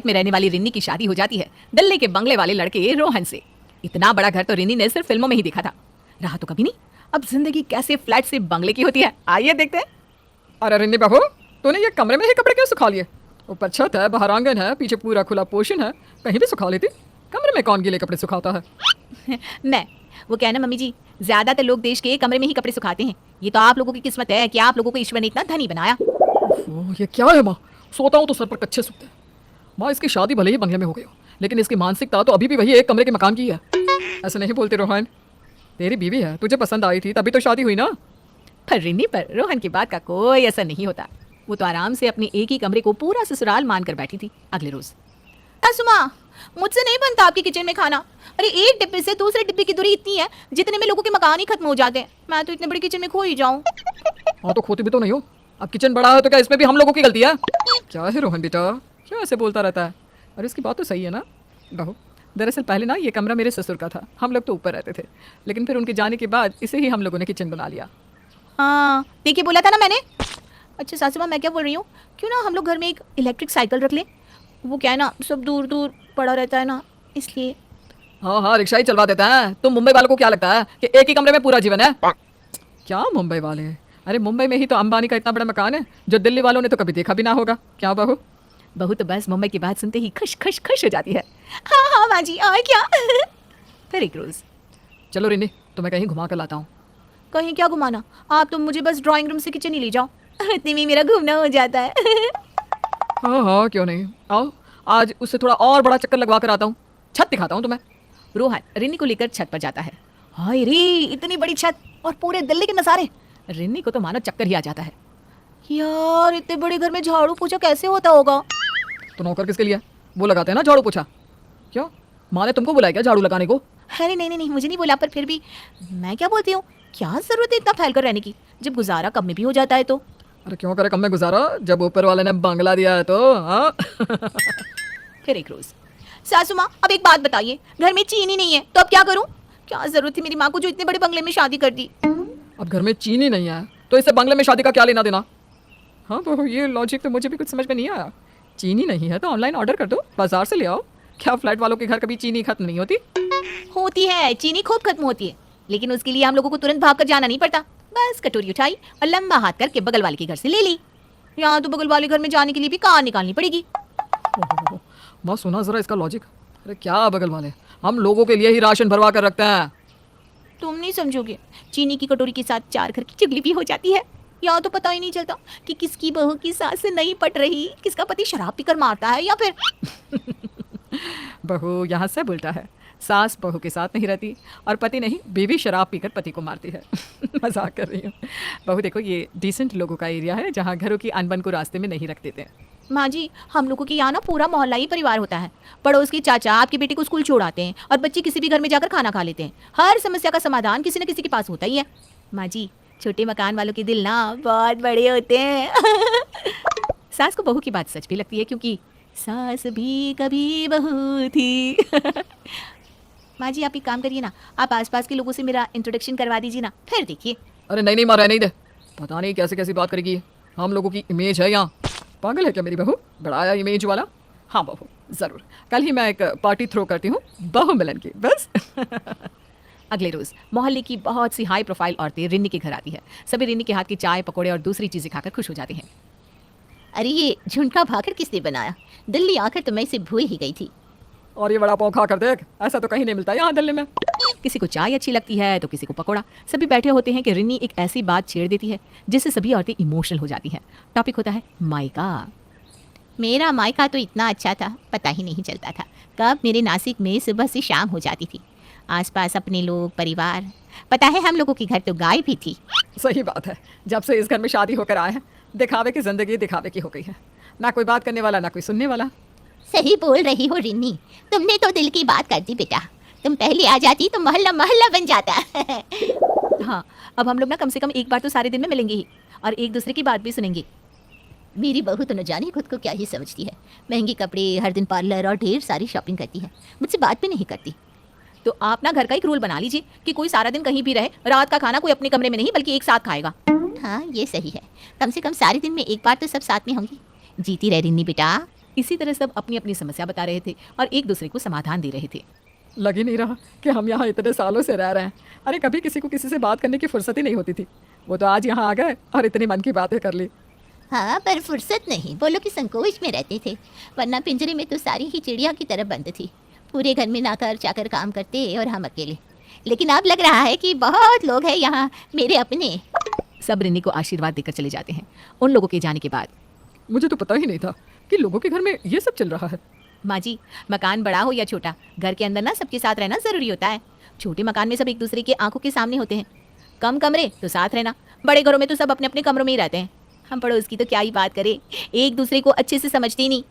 Flat में रहने वाली रिन्नी की शादी हो जाती है दिल्ली के बंगले वाले लड़के रोहन से। इतना बड़ा घर तो रिन्नी ने सिर्फ फिल्मों में ही देखा था, रहा तो कभी नहीं। अब जिंदगी कैसे फ्लैट से बंगले की होती है, आइए देखते हैं। अरे रिन्नी बहू, तूने ये कमरे में ही कपड़े क्यों सुखा लिए? ऊपर छत है, बाहर आंगन है, पीछे पूरा खुला पोर्शन है, कहीं भी सुखा लेती। कमरे में कौन गीले कपड़े सुखाता है? मैं वो कहना मम्मी जी, ज्यादातर लोग देश के कमरे में ही कपड़े सुखाते हैं। ये तो आप लोगों की किस्मत है कि आप लोगों को ईश्वर ने इतना धनी बनाया। ये क्या है माँ? सोता हूँ तो सर पर कच्चे सूखते हैं। माँ, इसकी शादी भले ही बंगले में हो गई हो, लेकिन इसकी मानसिकता तो अभी भी वही एक कमरे के मकान की है। ऐसे नहीं बोलते रोहन, तेरी बीवी है, तुझे पसंद आई थी तभी तो शादी हुई ना। पर रिन्नी पर रोहन की बात का कोई असर नहीं होता। वो तो आराम से अपने एक ही कमरे को पूरा ससुराल मानकर बैठी थी। अगले रोज, सुमा, मुझसे नहीं बनता आपके किचन में खाना। अरे एक डिब्बे से दूसरे डिब्बे की दूरी इतनी है जितने में लोगों के मकान ही खत्म हो जाते हैं। मैं तो इतने बड़े किचन में खो ही जाऊं। हाँ तो खोती भी तो नहीं हो। अब किचन बड़ा है तो क्या इसमें भी हम लोगों की गलती है? क्या है रोहन बेटा, क्यों ऐसे बोलता रहता है? अरे इसकी बात तो सही है ना बहू। दरअसल पहले ना ये कमरा मेरे ससुर का था, हम लोग तो ऊपर रहते थे, लेकिन फिर उनके जाने के बाद इसे ही हम लोगों ने किचन बना लिया। हाँ देखिए, बोला था ना मैंने। अच्छा सासू माँ, मैं क्या बोल रही हूँ, क्यों ना हम लोग घर में एक इलेक्ट्रिक साइकिल रख लें। वो क्या है ना, सब दूर दूर पड़ा रहता है ना, इसलिए। हाँ हाँ, रिक्शा ही चलवा देता है। तुम मुंबई वालों को क्या लगता है कि एक ही कमरे में पूरा जीवन है? क्या मुंबई वाले? अरे मुंबई में ही तो अंबानी का इतना बड़ा मकान है जो दिल्ली वालों ने तो कभी देखा भी ना होगा। क्या बहू? बहू तो बस मुंबई की बात सुनते ही खुश खुश खुश हो जाती है। हाँ हाँ माँ जी, और क्या। फिर एक रोज, चलो रिन्नी, तुम्हें कहीं घुमा कर लाता हूँ। कहीं क्या घुमाना, आप तो मुझे बस ड्राइंग रूम से किचन ही ले जाओ, इतने में मेरा घूमना हो जाता है। हाँ हाँ, क्यों नहीं, आओ आज उससे थोड़ा और बड़ा चक्कर लगवा कर आता हूँ। छत दिखाता हूँ तुम्हें। रोहन रिन्नी को लेकर छत पर जाता है। हाय रे, इतनी बड़ी छत और पूरे दिल्ली के नज़ारे। रिन्नी को तो मानो चक्कर ही आ जाता है। यार इतने बड़े घर में झाड़ू पोछा कैसे होता होगा? तो नौकर किसके लिए? वो लगाते हैं ना झाड़ू पोछा। क्यों, माँ ने तुमको बुलाया क्या झाड़ू लगाने को? अरे नहीं नहीं नहीं, मुझे नहीं बोला, पर फिर भी मैं क्या बोलती हूँ, क्या जरूरत है इतना फैल कर रहने की, जब गुजारा कम में भी हो जाता है तो। अरे क्यों करे कम में गुजारा, जब ऊपर वाले ने बंगला दिया है तो। हाँ। फिर एक रोज, सासू माँ अब एक बात बताइए, घर में चीनी नहीं है तो अब क्या करूँ? क्या जरूरत थी मेरी माँ को जो इतने बड़े बंगले में शादी कर दी। अब घर में चीनी नहीं है तो इससे बंगले में शादी का क्या लेना देना? हाँ तो ये लॉजिक तो मुझे भी कुछ समझ में नहीं आया। चीनी नहीं है तो ऑनलाइन ऑर्डर कर दो, बाजार से ले आओ। क्या फ्लैट वालों के घर कभी चीनी खत्म नहीं होती? होती है, चीनी खूब खत्म होती है, लेकिन उसके लिए हम लोगों को तुरंत भाग कर जाना नहीं पड़ता। बस कटोरी उठाई और लंबा हाथ करके बगल वाले के घर से ले ली। यहाँ तो बगल वाले घर में जाने के लिए भी कार निकालनी पड़ेगी। माँ सुना जरा इसका लॉजिक। अरे क्या बगल वाले, हम लोगों के लिए ही राशन भरवा कर रखते हैं। तुम नहीं समझोगे, चीनी की कटोरी के साथ 4 घर की चुगली भी हो जाती है। यहाँ तो पता ही नहीं चलता कि किसकी बहू की सास से नहीं पट रही, किसका पति शराब पीकर मारता है या फिर। बहू यहाँ से बोलता है, सास बहू के साथ नहीं रहती और पति नहीं, बीवी शराब पीकर पति को मारती है। मजाक कर रही हूँ बहू। देखो ये डिसेंट लोगों का एरिया है जहाँ घरों की अनबन को रास्ते में नहीं रख देते हैं। माँ जी, हम लोगों के यहाँ ना पूरा मोहल्ला ही परिवार होता है। पड़ोस के चाचा आपकी बेटी को स्कूल छोड़ आते हैं और बच्चे किसी भी घर में जाकर खाना खा लेते हैं। हर समस्या का समाधान किसी न किसी के पास होता ही है। माँ जी, छोटे मकान वालों के दिल ना बहुत बड़े होते हैं। सास को बहू की बात सच भी लगती है, क्योंकि सास भी कभी बहू थी। माँ जी आप एक काम करिए ना, आप आसपास के लोगों से मेरा इंट्रोडक्शन करवा दीजिए ना, फिर देखिए। अरे नहीं नहीं माँ, रहने ही दे। पता नहीं कैसे कैसी बात करेगी। हम लोगों की इमेज है यहाँ। पागल है क्या मेरी बहू, बढ़ाया इमेज वाला। हाँ बहू जरूर, कल ही मैं एक पार्टी थ्रो करती हूँ बहू मिलन की, बस। अगले रोज मोहल्ले की बहुत सी हाई प्रोफाइल औरतें रिन्नी के घर आती है। सभी रिन्नी के हाथ की चाय पकौड़े और दूसरी चीजें खाकर खुश हो जाती हैं। अरे ये झुनका भाकर किसने बनाया? दिल्ली आकर तो मैं इसे भूल ही गई थी। और ये बड़ा पाव खा कर देख, ऐसा तो कहीं नहीं मिलता यहाँ दिल्ली में। किसी को चाय अच्छी लगती है तो किसी को पकौड़ा। सभी बैठे होते हैं कि रिन्नी एक ऐसी बात छेड़ देती है जिससे सभी औरतें इमोशनल हो जाती हैं। टॉपिक होता है मायका। मेरा मायका तो इतना अच्छा था, पता ही नहीं चलता था कब मेरे नासिक में सुबह से शाम हो जाती थी। आसपास अपने लोग, परिवार, पता है हम लोगों के घर तो गाय भी थी। सही बात है, जब से इस घर में शादी होकर आए हैं दिखावे की जिंदगी दिखावे की हो गई है। ना कोई बात करने वाला, ना कोई सुनने वाला। सही बोल रही हो रिन्नी, तुमने तो दिल की बात कर दी बेटा। तुम पहले आ जाती तो मोहल्ला मोहल्ला बन जाता। हाँ, अब हम लोग ना कम से कम एक बार तो सारे दिन में मिलेंगे ही और एक दूसरे की बात भी सुनेंगे। मेरी बहू तो न जाने खुद को क्या ही समझती है। महंगे कपड़े, हर दिन पार्लर और ढेर सारी शॉपिंग करती है, मुझसे बात भी नहीं करती। तो आप ना घर का एक रूल बना लीजिए कि कोई सारा दिन कहीं भी रहे, रात का खाना कोई अपने कमरे में नहीं बल्कि एक साथ खाएगा। हाँ ये सही है, कम से कम सारे दिन में एक बार तो सब साथ में होंगी। जीती रह रिन्नी बेटा। इसी तरह सब अपनी अपनी समस्या बता रहे थे और एक दूसरे को समाधान दे रहे थे। लग ही नहीं रहा कि हम यहाँ इतने सालों से रह रहे हैं। अरे कभी किसी को किसी से बात करने की फुर्सत ही नहीं होती थी। वो तो आज यहाँ आ गए और इतनी मन की बातें कर ली। हाँ, पर फुर्सत नहीं, बोलो कि संकोच में रहते थे, वरना पिंजरे में तो सारी ही चिड़िया की तरह बंद थी। पूरे घर में नौकर चाकर काम करते और हम अकेले। लेकिन अब लग रहा है कि बहुत लोग हैं यहाँ मेरे अपने। सब रिनी को आशीर्वाद देकर चले जाते हैं। उन लोगों के जाने के बाद मुझे तो पता ही नहीं था कि लोगों के घर में ये सब चल रहा है। माँ जी, मकान बड़ा हो या छोटा, घर के अंदर ना सबके साथ रहना जरूरी होता है। छोटे मकान में सब एक दूसरे के आंखों के सामने होते हैं, कम कमरे तो साथ रहना, बड़े घरों में तो सब अपने अपने कमरों में ही रहते हैं। हम पड़ोस की तो क्या ही बात करें, एक दूसरे को अच्छे से समझते ही नहीं।